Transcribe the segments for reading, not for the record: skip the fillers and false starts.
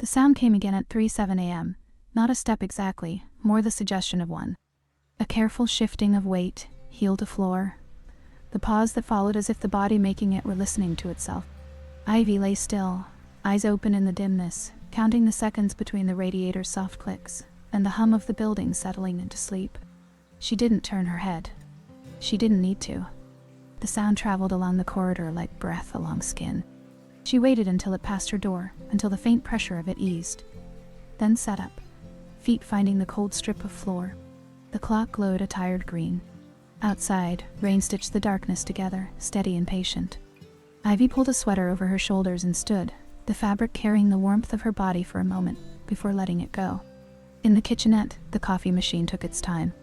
The sound came again at 3:07 a.m., not a step exactly, more the suggestion of one. A careful shifting of weight, heel to floor. The pause that followed as if the body making it were listening to itself. Ivy lay still, eyes open in the dimness, counting the seconds between the radiator's soft clicks and the hum of the building settling into sleep. She didn't turn her head. She didn't need to. The sound traveled along the corridor like breath along skin. She waited until it passed her door, until the faint pressure of it eased. Then sat up, feet finding the cold strip of floor. The clock glowed a tired green. Outside, rain stitched the darkness together, steady and patient. Ivy pulled a sweater over her shoulders and stood, the fabric carrying the warmth of her body for a moment before letting it go. In the kitchenette, the coffee machine took its time.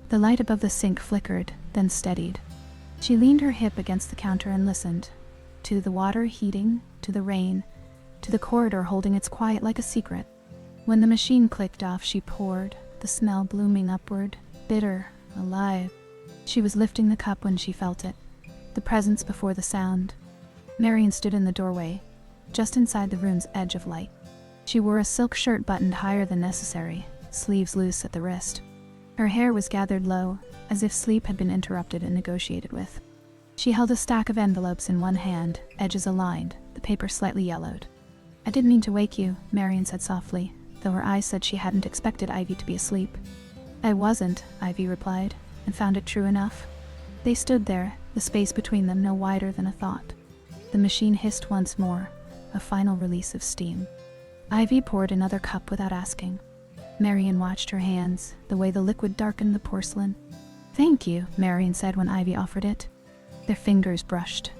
The light above the sink flickered, then steadied. She leaned her hip against the counter and listened. To the water heating, to the rain, to the corridor holding its quiet like a secret. When the machine clicked off, she poured, the smell blooming upward, bitter, alive. She was lifting the cup when she felt it, the presence before the sound. Marian stood in the doorway, just inside the room's edge of light. She wore a silk shirt buttoned higher than necessary, sleeves loose at the wrist. Her hair was gathered low, as if sleep had been interrupted and negotiated with. She held a stack of envelopes in one hand, edges aligned, the paper slightly yellowed. "I didn't mean to wake you," Marian said softly, though her eyes said she hadn't expected Ivy to be asleep. "I wasn't," Ivy replied, and found it true enough. They stood there, the space between them no wider than a thought. The machine hissed once more, a final release of steam. Ivy poured another cup without asking. Marian watched her hands, the way the liquid darkened the porcelain. "Thank you," Marian said when Ivy offered it. Their fingers brushed.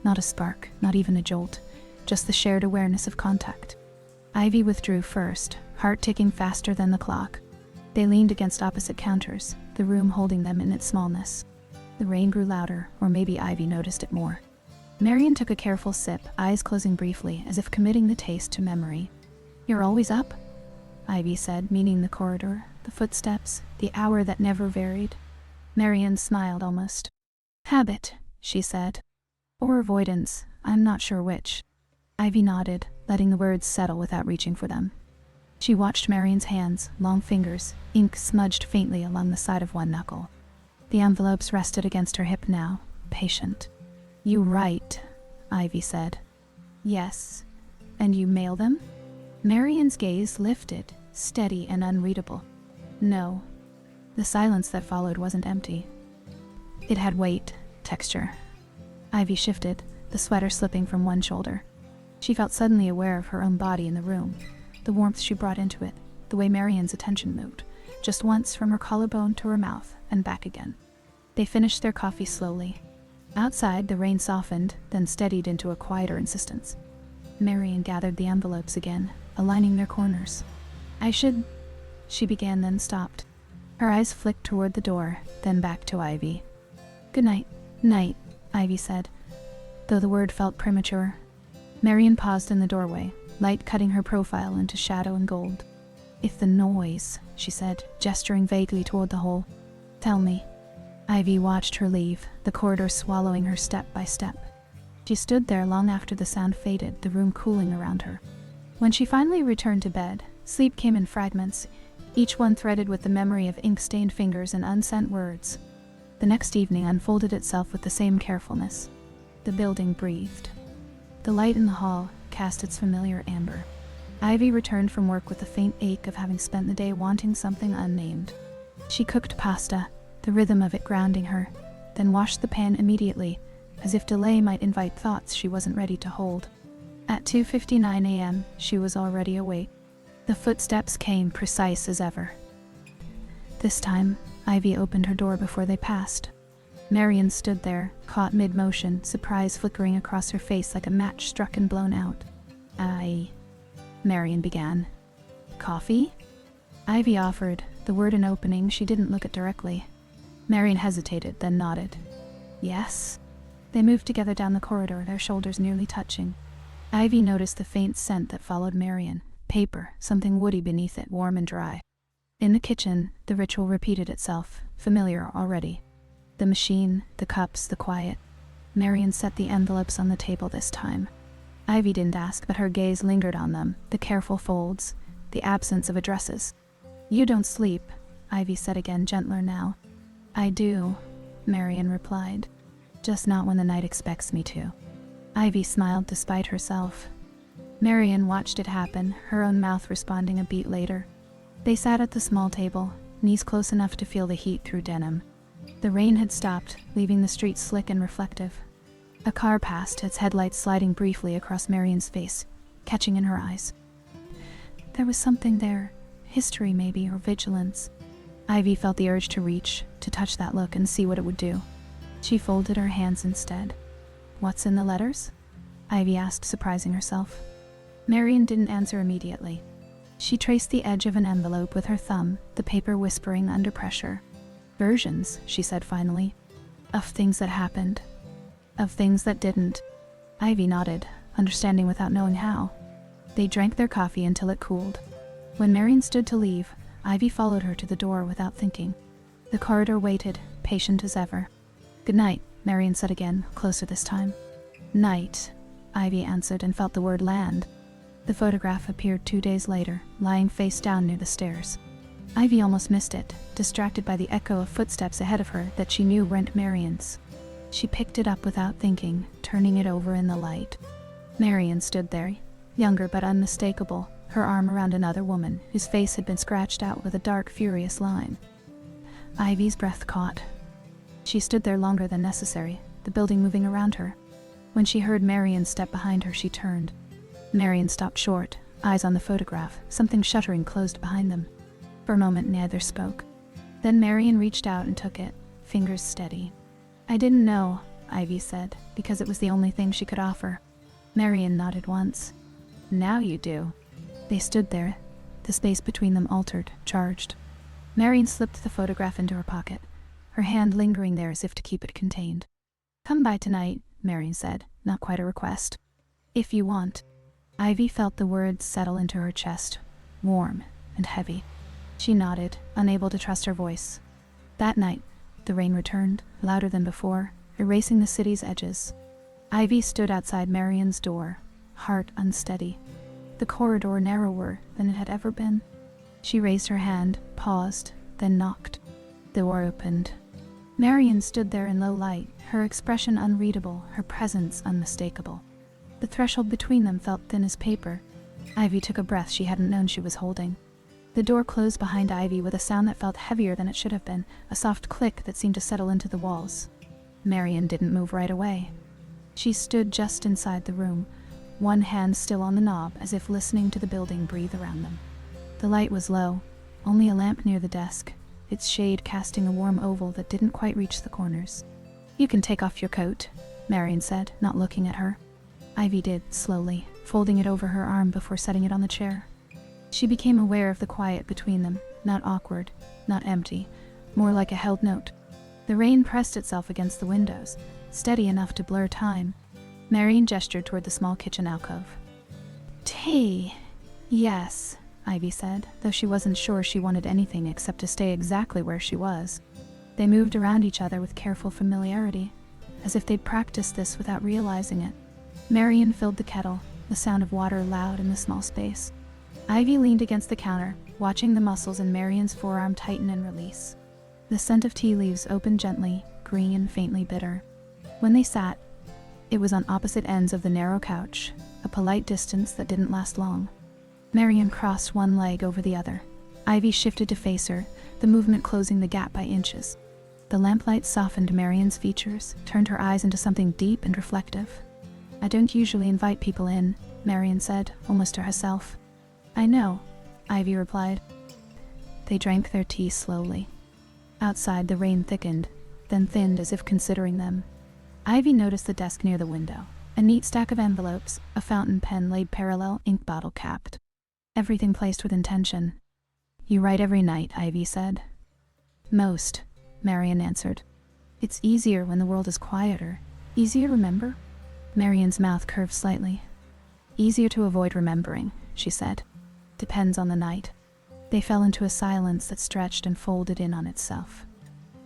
Not a spark, not even a jolt, just the shared awareness of contact. Ivy withdrew first, heart ticking faster than the clock. They leaned against opposite counters, the room holding them in its smallness. The rain grew louder, or maybe Ivy noticed it more. Marian took a careful sip, eyes closing briefly, as if committing the taste to memory. "You're always up?" Ivy said, meaning the corridor, the footsteps, the hour that never varied. Marian smiled almost. "Habit," she said. "Or avoidance, I'm not sure which." Ivy nodded, letting the words settle without reaching for them. She watched Marian's hands, long fingers, ink smudged faintly along the side of one knuckle. The envelopes rested against her hip now, patient. "You write," Ivy said. "Yes. And you mail them?" Marian's gaze lifted, steady and unreadable. "No." The silence that followed wasn't empty. It had weight, texture. Ivy shifted, the sweater slipping from one shoulder. She felt suddenly aware of her own body in the room, the warmth she brought into it, the way Marian's attention moved, just once from her collarbone to her mouth and back again. They finished their coffee slowly. Outside, the rain softened, then steadied into a quieter insistence. Marian gathered the envelopes again, aligning their corners. "I should," she began, then stopped. Her eyes flicked toward the door, then back to Ivy. "Good night." "Night," Ivy said, though the word felt premature. Marian paused in the doorway, light cutting her profile into shadow and gold. "If the noise," she said, gesturing vaguely toward the hole. "Tell me." Ivy watched her leave, the corridor swallowing her step by step. She stood there long after the sound faded, the room cooling around her. When she finally returned to bed, sleep came in fragments, each one threaded with the memory of ink-stained fingers and unsent words. The next evening unfolded itself with the same carefulness. The building breathed. The light in the hall cast its familiar amber. Ivy returned from work with the faint ache of having spent the day wanting something unnamed. She cooked pasta, the rhythm of it grounding her, then washed the pan immediately, as if delay might invite thoughts she wasn't ready to hold. At 2:59 a.m., she was already awake. The footsteps came precise as ever. This time, Ivy opened her door before they passed. Marian stood there, caught mid-motion, surprise flickering across her face like a match struck and blown out. Marian began. "Coffee?" Ivy offered, the word an opening. She didn't look it directly. Marian hesitated, then nodded. "Yes." They moved together down the corridor, their shoulders nearly touching. Ivy noticed the faint scent that followed Marian. Paper, something woody beneath it, warm and dry. In the kitchen, the ritual repeated itself, familiar already. The machine, the cups, the quiet. Marian set the envelopes on the table this time. Ivy didn't ask, but her gaze lingered on them, the careful folds, the absence of addresses. "You don't sleep," Ivy said again, gentler now. "I do," Marian replied. "Just not when the night expects me to." Ivy smiled despite herself. Marian watched it happen, her own mouth responding a beat later. They sat at the small table, knees close enough to feel the heat through denim. The rain had stopped, leaving the street slick and reflective. A car passed, its headlights sliding briefly across Marian's face, catching in her eyes. There was something there, history maybe, or vigilance. Ivy felt the urge to reach, to touch that look and see what it would do. She folded her hands instead. "What's in the letters?" Ivy asked, surprising herself. Marian didn't answer immediately. She traced the edge of an envelope with her thumb, the paper whispering under pressure. "Versions," she said finally. "Of things that happened. Of things that didn't." Ivy nodded, understanding without knowing how. They drank their coffee until it cooled. When Marian stood to leave, Ivy followed her to the door without thinking. The corridor waited, patient as ever. "Good night," Marian said again, closer this time. "Night," Ivy answered and felt the word land. The photograph appeared 2 days later, lying face down near the stairs. Ivy almost missed it, distracted by the echo of footsteps ahead of her that she knew weren't Marian's. She picked it up without thinking, turning it over in the light. Marian stood there, younger but unmistakable, her arm around another woman whose face had been scratched out with a dark, furious line. Ivy's breath caught. She stood there longer than necessary, the building moving around her. When she heard Marian step behind her, she turned. Marian stopped short, eyes on the photograph, something shuttering closed behind them. For a moment, neither spoke. Then Marian reached out and took it, fingers steady. "I didn't know," Ivy said, because it was the only thing she could offer. Marian nodded once. "Now you do." They stood there, the space between them altered, charged. Marian slipped the photograph into her pocket, her hand lingering there as if to keep it contained. "Come by tonight," Marian said, not quite a request. "If you want." Ivy felt the words settle into her chest, warm and heavy. She nodded, unable to trust her voice. That night, the rain returned, louder than before, erasing the city's edges. Ivy stood outside Marian's door, heart unsteady, the corridor narrower than it had ever been. She raised her hand, paused, then knocked. The door opened. Marian stood there in low light, her expression unreadable, her presence unmistakable. The threshold between them felt thin as paper. Ivy took a breath she hadn't known she was holding. The door closed behind Ivy with a sound that felt heavier than it should have been, a soft click that seemed to settle into the walls. Marian didn't move right away. She stood just inside the room, one hand still on the knob, as if listening to the building breathe around them. The light was low, only a lamp near the desk, its shade casting a warm oval that didn't quite reach the corners. "You can take off your coat," Marian said, not looking at her. Ivy did, slowly, folding it over her arm before setting it on the chair. She became aware of the quiet between them, not awkward, not empty, more like a held note. The rain pressed itself against the windows, steady enough to blur time. Marian gestured toward the small kitchen alcove. "Tea, yes," Ivy said, though she wasn't sure she wanted anything except to stay exactly where she was. They moved around each other with careful familiarity, as if they'd practiced this without realizing it. Marian filled the kettle, the sound of water loud in the small space. Ivy leaned against the counter, watching the muscles in Marian's forearm tighten and release. The scent of tea leaves opened gently, green, faintly bitter. When they sat, it was on opposite ends of the narrow couch, a polite distance that didn't last long. Marian crossed one leg over the other. Ivy shifted to face her, the movement closing the gap by inches. The lamplight softened Marian's features, turned her eyes into something deep and reflective. "I don't usually invite people in," Marian said, almost to herself. "I know," Ivy replied. They drank their tea slowly. Outside, the rain thickened, then thinned as if considering them. Ivy noticed the desk near the window, a neat stack of envelopes, a fountain pen laid parallel, ink bottle capped. Everything placed with intention. "You write every night," Ivy said. "Most," Marian answered. "It's easier when the world is quieter. Easier, remember?" Marian's mouth curved slightly. "Easier to avoid remembering," she said. "Depends on the night." They fell into a silence that stretched and folded in on itself.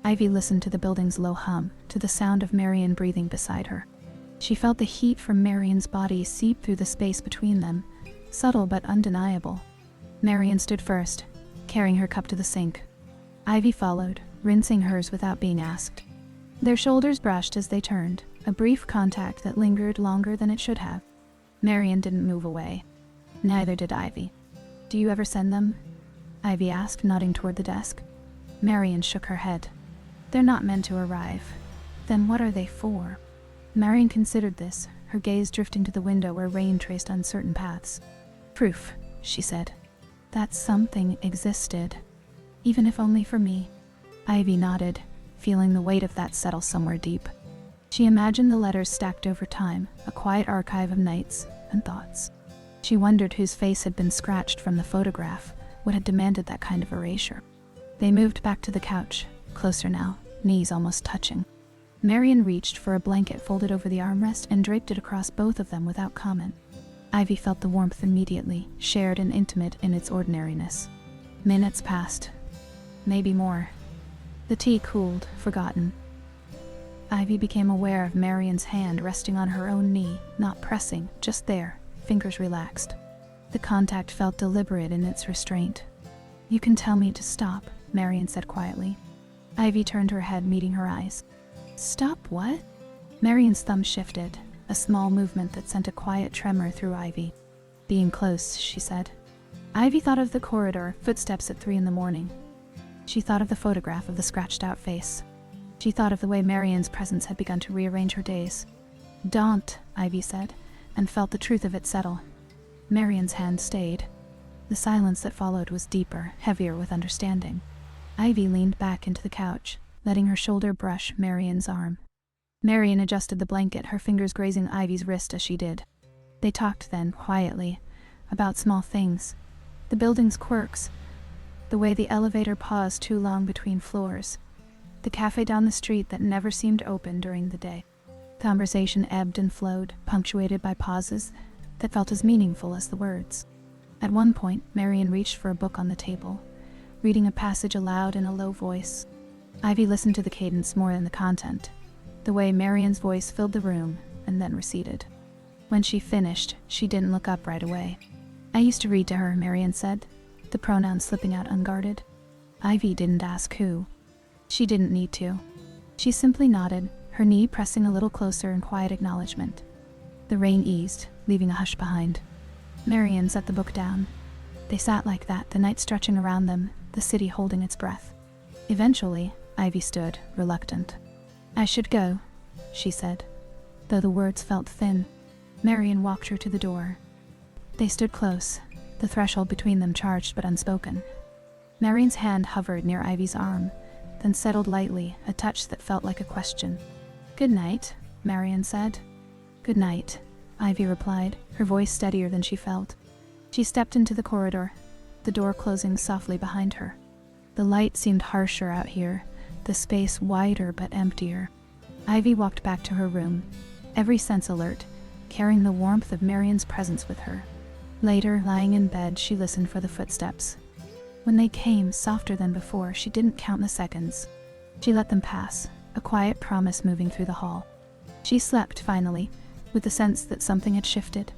Ivy listened to the building's low hum, to the sound of Marian breathing beside her. She felt the heat from Marian's body seep through the space between them, subtle but undeniable. Marian stood first, carrying her cup to the sink. Ivy followed, rinsing hers without being asked. Their shoulders brushed as they turned, a brief contact that lingered longer than it should have. Marian didn't move away. Neither did Ivy. "Do you ever send them?" Ivy asked, nodding toward the desk. Marian shook her head. "They're not meant to arrive. Then what are they for?" Marian considered this, her gaze drifting to the window where rain traced uncertain paths. "Proof," she said, "that something existed, even if only for me." Ivy nodded, feeling the weight of that settle somewhere deep. She imagined the letters stacked over time, a quiet archive of nights and thoughts. She wondered whose face had been scratched from the photograph, what had demanded that kind of erasure. They moved back to the couch, closer now, knees almost touching. Marian reached for a blanket folded over the armrest and draped it across both of them without comment. Ivy felt the warmth immediately, shared and intimate in its ordinariness. Minutes passed. Maybe more. The tea cooled, forgotten. Ivy became aware of Marian's hand resting on her own knee, not pressing, just there, fingers relaxed. The contact felt deliberate in its restraint. "You can tell me to stop," Marian said quietly. Ivy turned her head, meeting her eyes. "Stop what?" Marian's thumb shifted, a small movement that sent a quiet tremor through Ivy. "Being close," she said. Ivy thought of the corridor, footsteps at 3 a.m. She thought of the photograph of the scratched-out face. She thought of the way Marian's presence had begun to rearrange her days. "Don't," Ivy said, and felt the truth of it settle. Marian's hand stayed. The silence that followed was deeper, heavier with understanding. Ivy leaned back into the couch, letting her shoulder brush Marian's arm. Marian adjusted the blanket, her fingers grazing Ivy's wrist as she did. They talked then, quietly, about small things. The building's quirks, the way the elevator paused too long between floors, the cafe down the street that never seemed open during the day. Conversation ebbed and flowed, punctuated by pauses that felt as meaningful as the words. At one point, Marian reached for a book on the table, reading a passage aloud in a low voice. Ivy listened to the cadence more than the content, the way Marian's voice filled the room and then receded. When she finished, she didn't look up right away. "I used to read to her," Marian said, the pronoun slipping out unguarded. Ivy didn't ask who. She didn't need to. She simply nodded, her knee pressing a little closer in quiet acknowledgement. The rain eased, leaving a hush behind. Marian set the book down. They sat like that, the night stretching around them, the city holding its breath. Eventually, Ivy stood, reluctant. "I should go," she said, though the words felt thin. Marian walked her to the door. They stood close, the threshold between them charged but unspoken. Marian's hand hovered near Ivy's arm, then settled lightly, a touch that felt like a question. "Good night," Marian said. "Good night," Ivy replied, her voice steadier than she felt. She stepped into the corridor, the door closing softly behind her. The light seemed harsher out here, the space wider but emptier. Ivy walked back to her room, every sense alert, carrying the warmth of Marian's presence with her. Later, lying in bed, she listened for the footsteps. When they came, softer than before, she didn't count the seconds. She let them pass, a quiet promise moving through the hall. She slept, finally, with the sense that something had shifted.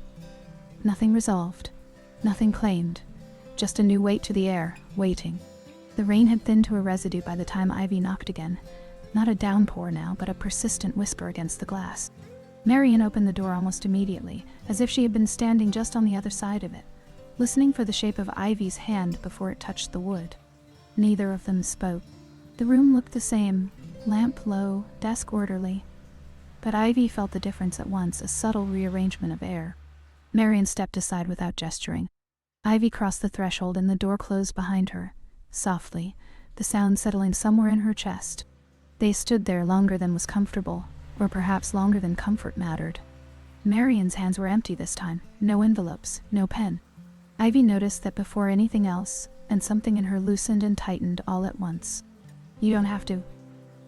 Nothing resolved, nothing claimed, just a new weight to the air, waiting. The rain had thinned to a residue by the time Ivy knocked again. Not a downpour now, but a persistent whisper against the glass. Marian opened the door almost immediately, as if she had been standing just on the other side of it, listening for the shape of Ivy's hand before it touched the wood. Neither of them spoke. The room looked the same, lamp low, desk orderly. But Ivy felt the difference at once, a subtle rearrangement of air. Marian stepped aside without gesturing. Ivy crossed the threshold and the door closed behind her, softly, the sound settling somewhere in her chest. They stood there longer than was comfortable, or perhaps longer than comfort mattered. Marian's hands were empty this time, no envelopes, no pen. Ivy noticed that before anything else, and something in her loosened and tightened all at once. "You don't have to,"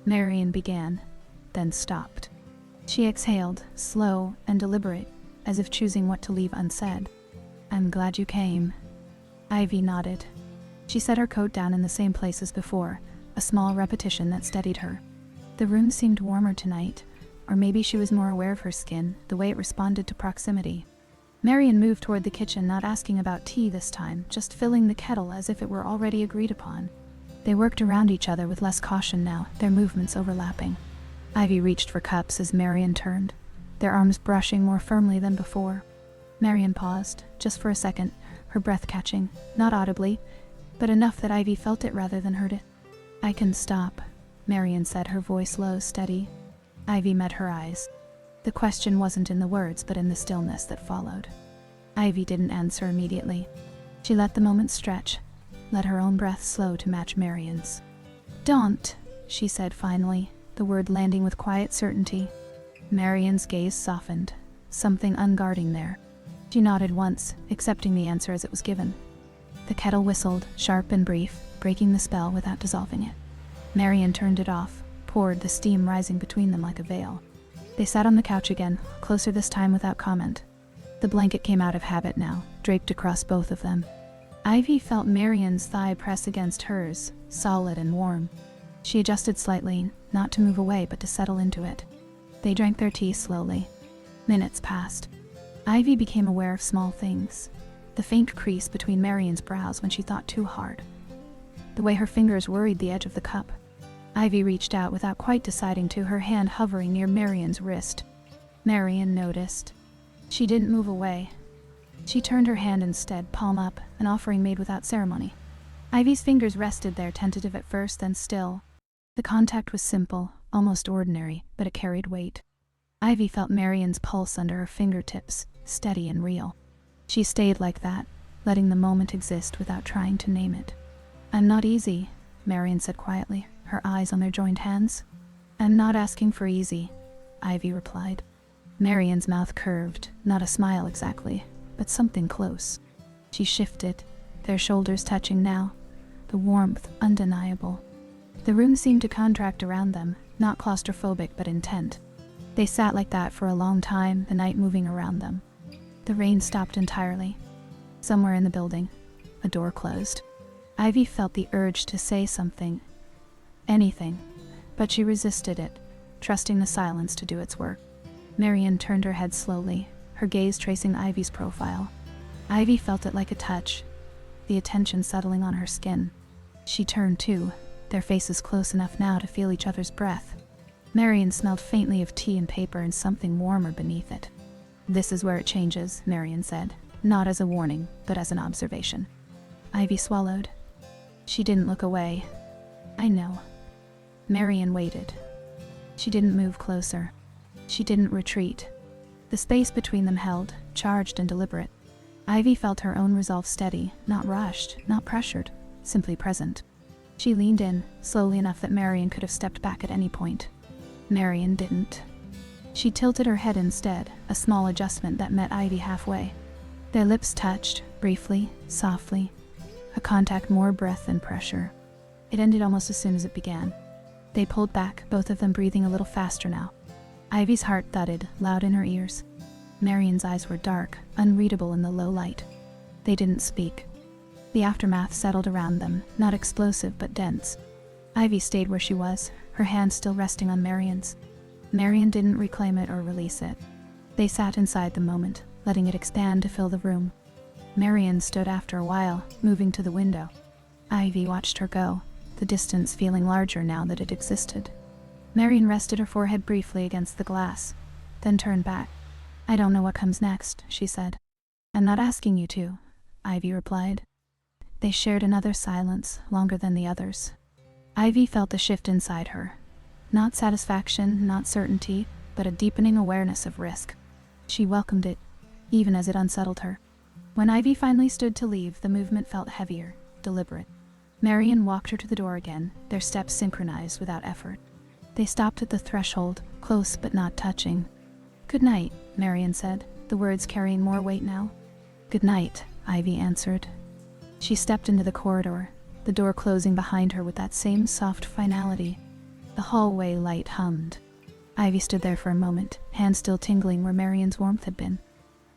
Marian began, then stopped. She exhaled, slow and deliberate, as if choosing what to leave unsaid. "I'm glad you came." Ivy nodded. She set her coat down in the same place as before, a small repetition that steadied her. The room seemed warmer tonight, Or maybe she was more aware of her skin, the way it responded to proximity. Marian moved toward the kitchen, not asking about tea this time, just filling the kettle as if it were already agreed upon. They worked around each other with less caution now, their movements overlapping. Ivy reached for cups as Marian turned, their arms brushing more firmly than before. Marian paused, just for a second, her breath catching, not audibly, but enough that Ivy felt it rather than heard it. "I can stop," Marian said, her voice low, steady. Ivy met her eyes. The question wasn't in the words, but in the stillness that followed. Ivy didn't answer immediately. She let the moment stretch, let her own breath slow to match Marian's. "Don't," she said finally, the word landing with quiet certainty. Marian's gaze softened, something unguarding there. She nodded once, accepting the answer as it was given. The kettle whistled, sharp and brief, breaking the spell without dissolving it. Marian turned it off, poured, the steam rising between them like a veil. They sat on the couch again, closer this time without comment. The blanket came out of habit now, draped across both of them. Ivy felt Marian's thigh press against hers, solid and warm. She adjusted slightly, not to move away but to settle into it. They drank their tea slowly. Minutes passed. Ivy became aware of small things. The faint crease between Marian's brows when she thought too hard. The way her fingers worried the edge of the cup. Ivy reached out without quite deciding to, her hand hovering near Marian's wrist. Marian noticed. She didn't move away. She turned her hand instead, palm up, an offering made without ceremony. Ivy's fingers rested there, tentative at first, then still. The contact was simple, almost ordinary, but it carried weight. Ivy felt Marian's pulse under her fingertips, steady and real. She stayed like that, letting the moment exist without trying to name it. "I'm not easy," Marian said quietly, her eyes on their joined hands. "I'm not asking for easy," Ivy replied. Marian's mouth curved, not a smile exactly, but something close. She shifted, their shoulders touching now, the warmth undeniable. The room seemed to contract around them, not claustrophobic but intent. They sat like that for a long time, the night moving around them. The rain stopped entirely. Somewhere in the building, a door closed. Ivy felt the urge to say something, anything, but she resisted it, trusting the silence to do its work. Marian turned her head slowly, her gaze tracing Ivy's profile. Ivy felt it like a touch, the attention settling on her skin. She turned too, their faces close enough now to feel each other's breath. Marian smelled faintly of tea and paper and something warmer beneath it. "This is where it changes," Marian said, not as a warning, but as an observation. Ivy swallowed. She didn't look away. "I know." Marian waited. She didn't move closer. She didn't retreat. The space between them held, charged and deliberate. Ivy felt her own resolve steady, not rushed, not pressured, simply present. She leaned in, slowly enough that Marian could have stepped back at any point. Marian didn't. She tilted her head instead, a small adjustment that met Ivy halfway. Their lips touched, briefly, softly, a contact more breath than pressure. It ended almost as soon as it began. They pulled back, both of them breathing a little faster now. Ivy's heart thudded, loud in her ears. Marian's eyes were dark, unreadable in the low light. They didn't speak. The aftermath settled around them, not explosive but dense. Ivy stayed where she was, her hand still resting on Marian's. Marian didn't reclaim it or release it. They sat inside the moment, letting it expand to fill the room. Marian stood after a while, moving to the window. Ivy watched her go, the distance feeling larger now that it existed. Marian rested her forehead briefly against the glass, then turned back. "I don't know what comes next," she said. "I'm not asking you to," Ivy replied. They shared another silence, longer than the others. Ivy felt the shift inside her. Not satisfaction, not certainty, but a deepening awareness of risk. She welcomed it, even as it unsettled her. When Ivy finally stood to leave, the movement felt heavier, deliberate. Marian walked her to the door again, their steps synchronized without effort. They stopped at the threshold, close but not touching. "Good night," Marian said, the words carrying more weight now. "Good night," Ivy answered. She stepped into the corridor, the door closing behind her with that same soft finality. The hallway light hummed. Ivy stood there for a moment, hands still tingling where Marian's warmth had been.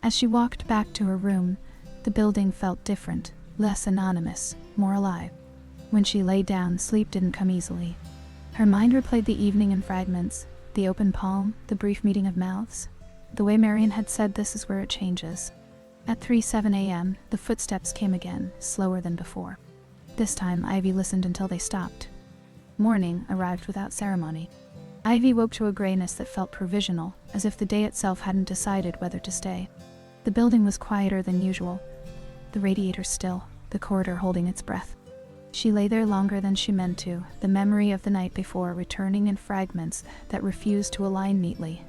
As she walked back to her room, the building felt different, less anonymous, more alive. When she lay down, sleep didn't come easily. Her mind replayed the evening in fragments, The open palm, the brief meeting of mouths. The way Marian had said this is where it changes. At 3:07 a.m., the footsteps came again, slower than before. This time, Ivy listened until they stopped. Morning arrived without ceremony. Ivy woke to a grayness that felt provisional, as if the day itself hadn't decided whether to stay. The building was quieter than usual, the radiator still, the corridor holding its breath. She lay there longer than she meant to, the memory of the night before returning in fragments that refused to align neatly.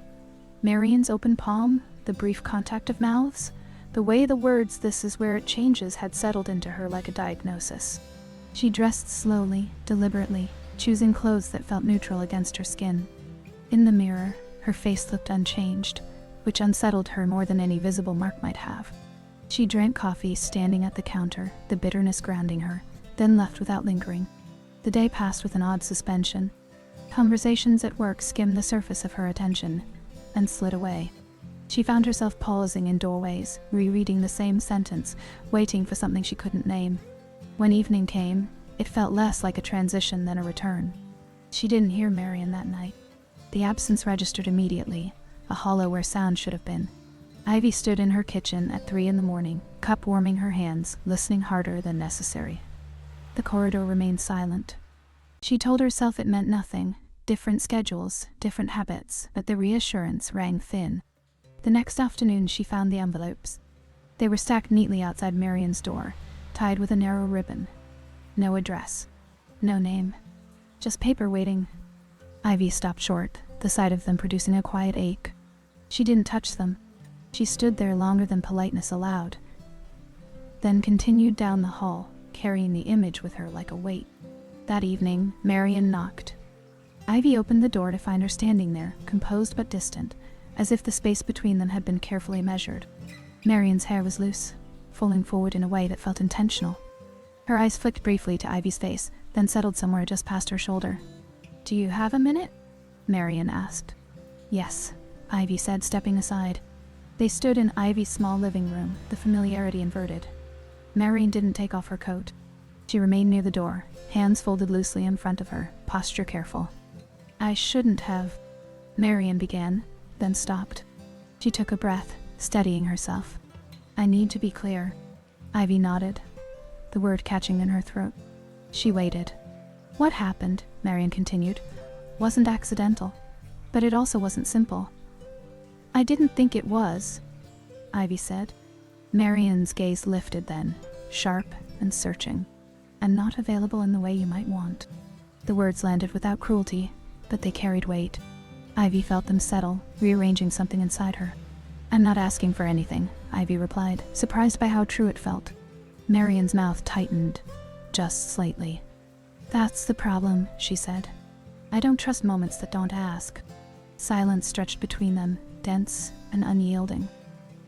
Marian's open palm, the brief contact of mouths, the way the words "this is where it changes" had settled into her like a diagnosis. She dressed slowly, deliberately, choosing clothes that felt neutral against her skin. In the mirror, her face looked unchanged, which unsettled her more than any visible mark might have. She drank coffee standing at the counter, the bitterness grounding her, then left without lingering. The day passed with an odd suspension. Conversations at work skimmed the surface of her attention and slid away. She found herself pausing in doorways, rereading the same sentence, waiting for something she couldn't name. When evening came, it felt less like a transition than a return. She didn't hear Marian that night. The absence registered immediately, a hollow where sound should have been. Ivy stood in her kitchen at 3 a.m, cup warming her hands, listening harder than necessary. The corridor remained silent. She told herself it meant nothing, different schedules, different habits, but the reassurance rang thin. The next afternoon she found the envelopes. They were stacked neatly outside Marian's door, tied with a narrow ribbon. No address. No name. Just paper waiting. Ivy stopped short, the sight of them producing a quiet ache. She didn't touch them. She stood there longer than politeness allowed, then continued down the hall, carrying the image with her like a weight. That evening, Marian knocked. Ivy opened the door to find her standing there, composed but distant, as if the space between them had been carefully measured. Marian's hair was loose, falling forward in a way that felt intentional. Her eyes flicked briefly to Ivy's face, then settled somewhere just past her shoulder. "Do you have a minute?" Marian asked. "Yes," Ivy said, stepping aside. They stood in Ivy's small living room, the familiarity inverted. Marian didn't take off her coat. She remained near the door, hands folded loosely in front of her, posture careful. "I shouldn't have," Marian began, then stopped. She took a breath, steadying herself. "I need to be clear." Ivy nodded, the word catching in her throat. She waited. "What happened," Marian continued, "wasn't accidental, but it also wasn't simple." "I didn't think it was," Ivy said. Marian's gaze lifted then, sharp and searching. "And not available in the way you might want." The words landed without cruelty, but they carried weight. Ivy felt them settle, rearranging something inside her. "I'm not asking for anything," Ivy replied, surprised by how true it felt. Marian's mouth tightened, just slightly. "That's the problem," she said. "I don't trust moments that don't ask." Silence stretched between them, dense and unyielding.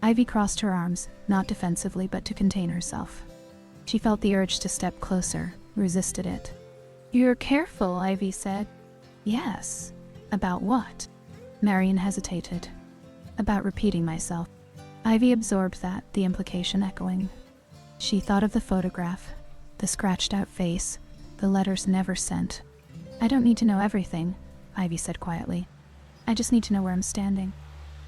Ivy crossed her arms, not defensively but to contain herself. She felt the urge to step closer, resisted it. "You're careful," Ivy said. "Yes." "About what?" Marian hesitated. "About repeating myself." Ivy absorbed that, the implication echoing. She thought of the photograph, the scratched-out face, the letters never sent. "I don't need to know everything," Ivy said quietly. "I just need to know where I'm standing."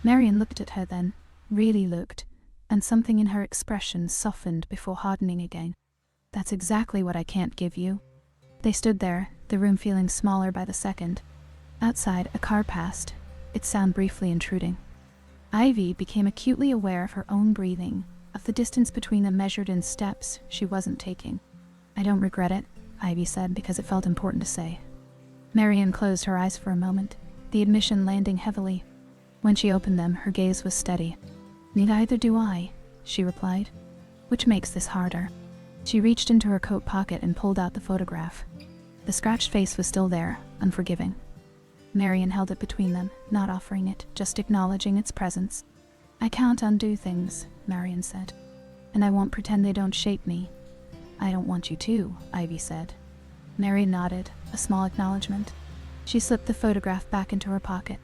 Marian looked at her then, really looked, and something in her expression softened before hardening again. "That's exactly what I can't give you." They stood there, the room feeling smaller by the second. Outside, a car passed, its sound briefly intruding. Ivy became acutely aware of her own breathing, of the distance between them measured in steps she wasn't taking. "I don't regret it," Ivy said, because it felt important to say. Marian closed her eyes for a moment, the admission landing heavily. When she opened them, her gaze was steady. "Neither do I," she replied. "Which makes this harder." She reached into her coat pocket and pulled out the photograph. The scratched face was still there, unforgiving. Marian held it between them, not offering it, just acknowledging its presence. "I can't undo things," Marian said. "And I won't pretend they don't shape me." "I don't want you to," Ivy said. Marian nodded, a small acknowledgement. She slipped the photograph back into her pocket.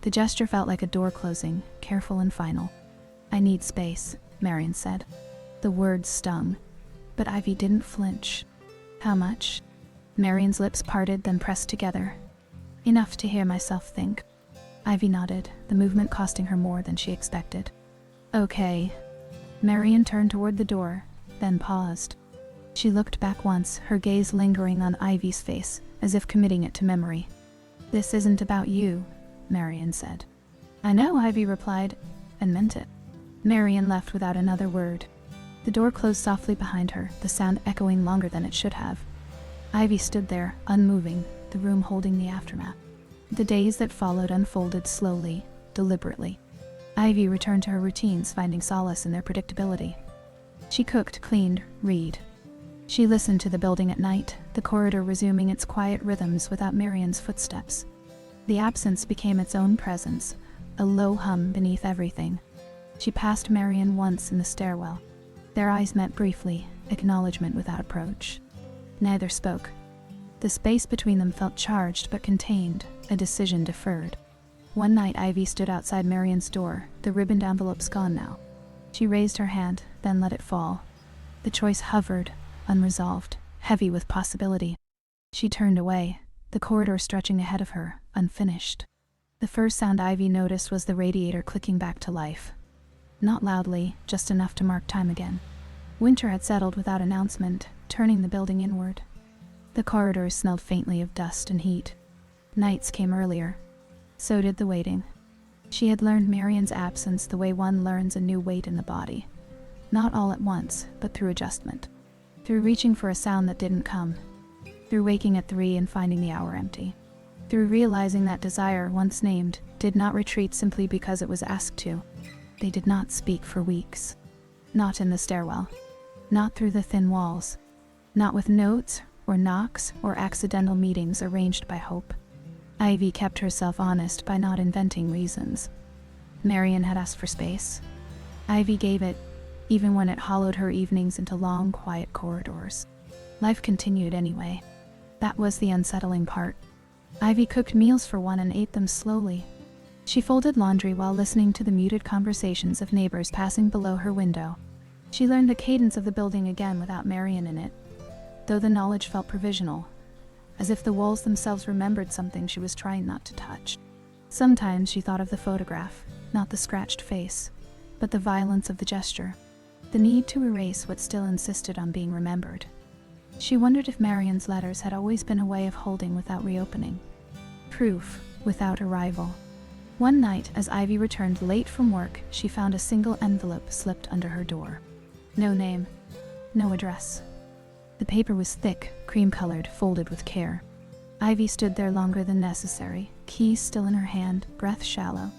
The gesture felt like a door closing, careful and final. "I need space," Marian said. The words stung, but Ivy didn't flinch. "How much?" Marian's lips parted, then pressed together. Enough to hear myself think. Ivy nodded, the movement costing her more than she expected. Okay. Marian turned toward the door, then paused. She looked back once, her gaze lingering on Ivy's face, as if committing it to memory. This isn't about you, Marian said. I know, Ivy replied, and meant it. Marian left without another word. The door closed softly behind her, the sound echoing longer than it should have. Ivy stood there, unmoving, the room holding the aftermath. The days that followed unfolded slowly, deliberately. Ivy returned to her routines, finding solace in their predictability. She cooked, cleaned, read. She listened to the building at night, the corridor resuming its quiet rhythms without Marian's footsteps. The absence became its own presence, a low hum beneath everything. She passed Marian once in the stairwell. Their eyes met briefly, acknowledgement without approach. Neither spoke. The space between them felt charged but contained, a decision deferred. One night Ivy stood outside Marian's door, the ribboned envelopes gone now. She raised her hand, then let it fall. The choice hovered, unresolved, heavy with possibility. She turned away, the corridor stretching ahead of her, unfinished. The first sound Ivy noticed was the radiator clicking back to life. Not loudly, just enough to mark time again. Winter had settled without announcement, turning the building inward. The corridors smelled faintly of dust and heat. Nights came earlier. So did the waiting. She had learned Marian's absence the way one learns a new weight in the body. Not all at once, but through adjustment. Through reaching for a sound that didn't come. Through waking at 3 and finding the hour empty. Through realizing that desire, once named, did not retreat simply because it was asked to. They did not speak for weeks. Not in the stairwell. Not through the thin walls. Not with notes, or knocks, or accidental meetings arranged by hope. Ivy kept herself honest by not inventing reasons. Marian had asked for space. Ivy gave it, even when it hollowed her evenings into long, quiet corridors. Life continued anyway. That was the unsettling part. Ivy cooked meals for one and ate them slowly. She folded laundry while listening to the muted conversations of neighbors passing below her window. She learned the cadence of the building again without Marian in it, though the knowledge felt provisional, as if the walls themselves remembered something she was trying not to touch. Sometimes she thought of the photograph, not the scratched face, but the violence of the gesture, the need to erase what still insisted on being remembered. She wondered if Marian's letters had always been a way of holding without reopening. Proof without arrival. One night, as Ivy returned late from work, she found a single envelope slipped under her door. No name, no address. The paper was thick, cream-colored, folded with care. Ivy stood there longer than necessary, keys still in her hand, breath shallow.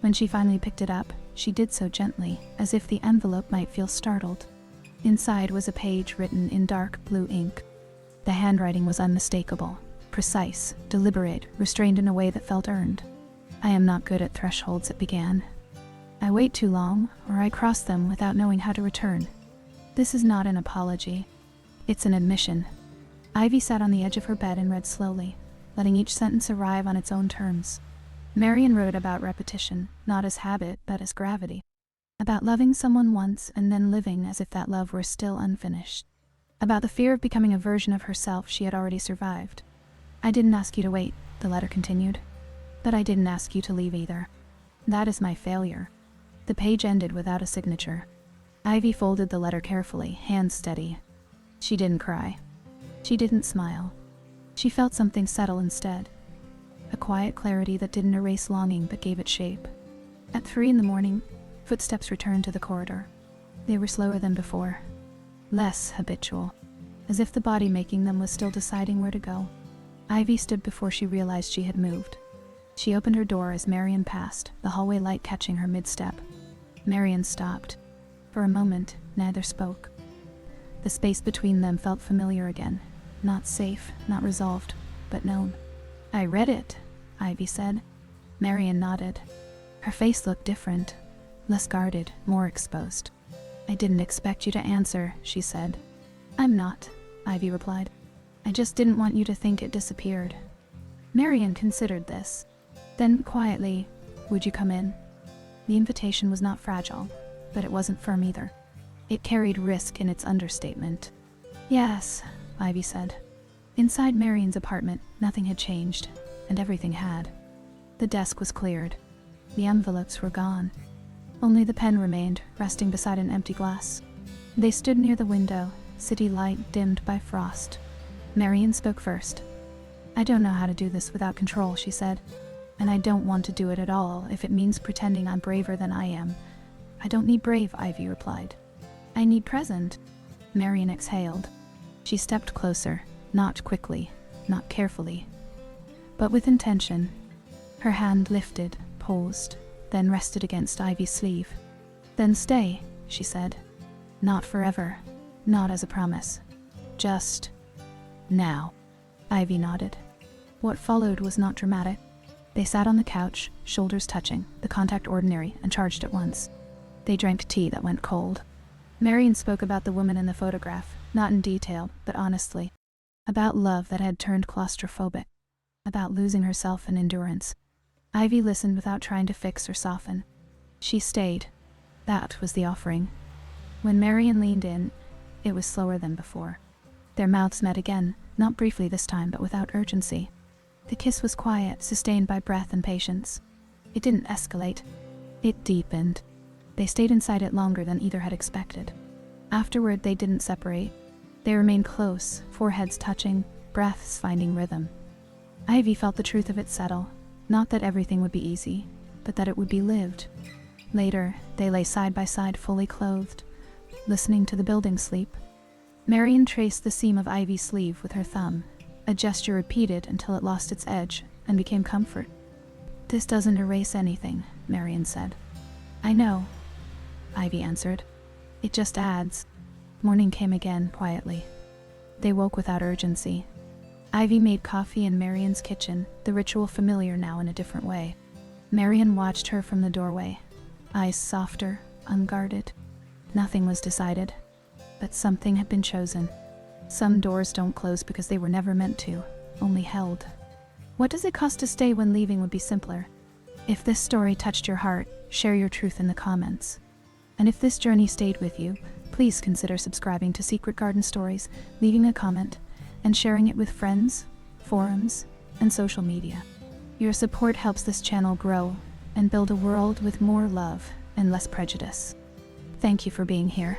When she finally picked it up, she did so gently, as if the envelope might feel startled. Inside was a page written in dark blue ink. The handwriting was unmistakable, precise, deliberate, restrained in a way that felt earned. I am not good at thresholds, it began. I wait too long, or I cross them without knowing how to return. This is not an apology. It's an admission. Ivy sat on the edge of her bed and read slowly, letting each sentence arrive on its own terms. Marian wrote about repetition, not as habit, but as gravity. About loving someone once and then living as if that love were still unfinished. About the fear of becoming a version of herself she had already survived. I didn't ask you to wait, the letter continued. But I didn't ask you to leave either. That is my failure. The page ended without a signature. Ivy folded the letter carefully, hands steady. She didn't cry. She didn't smile. She felt something settle instead. A quiet clarity that didn't erase longing but gave it shape. At 3 a.m, footsteps returned to the corridor. They were slower than before. Less habitual. As if the body making them was still deciding where to go. Ivy stood before she realized she had moved. She opened her door as Marian passed, the hallway light catching her mid-step. Marian stopped. For a moment, neither spoke. The space between them felt familiar again. Not safe, not resolved, but known. I read it, Ivy said. Marian nodded. Her face looked different. Less guarded, more exposed. I didn't expect you to answer, she said. I'm not, Ivy replied. I just didn't want you to think it disappeared. Marian considered this. Then, quietly, would you come in? The invitation was not fragile, but it wasn't firm either. It carried risk in its understatement. Yes, Ivy said. Inside Marian's apartment, nothing had changed. and everything had. The desk was cleared. The envelopes were gone. Only the pen remained, resting beside an empty glass. They stood near the window, city light dimmed by frost. Marian spoke first. "I don't know how to do this without control," she said. "And I don't want to do it at all if it means pretending I'm braver than I am." "I don't need brave," Ivy replied. "I need present." Marian exhaled. She stepped closer, not quickly, not carefully, but with intention. Her hand lifted, paused, then rested against Ivy's sleeve. "Then stay," she said. "Not forever, not as a promise. Just now." Ivy nodded. What followed was not dramatic. They sat on the couch, shoulders touching, the contact ordinary and charged at once. They drank tea that went cold. Marian spoke about the woman in the photograph, not in detail, but honestly. About love that had turned claustrophobic. About losing herself in endurance. Ivy listened without trying to fix or soften. She stayed. That was the offering. When Marian leaned in, it was slower than before. Their mouths met again, not briefly this time, but without urgency. The kiss was quiet, sustained by breath and patience. It didn't escalate. It deepened. They stayed inside it longer than either had expected. Afterward, they didn't separate. They remained close, foreheads touching, breaths finding rhythm. Ivy felt the truth of it settle. Not that everything would be easy, but that it would be lived. Later, they lay side by side, fully clothed, listening to the building sleep. Marian traced the seam of Ivy's sleeve with her thumb, a gesture repeated until it lost its edge and became comfort. "This doesn't erase anything," Marian said. "I know," Ivy answered. "It just adds." Morning came again, quietly. They woke without urgency. Ivy made coffee in Marian's kitchen, the ritual familiar now in a different way. Marian watched her from the doorway, eyes softer, unguarded. Nothing was decided, but something had been chosen. Some doors don't close because they were never meant to, only held. What does it cost to stay when leaving would be simpler? If this story touched your heart, share your truth in the comments. And if this journey stayed with you, please consider subscribing to Secret Garden Stories, leaving a comment, and sharing it with friends, forums, and social media. Your support helps this channel grow and build a world with more love and less prejudice. Thank you for being here.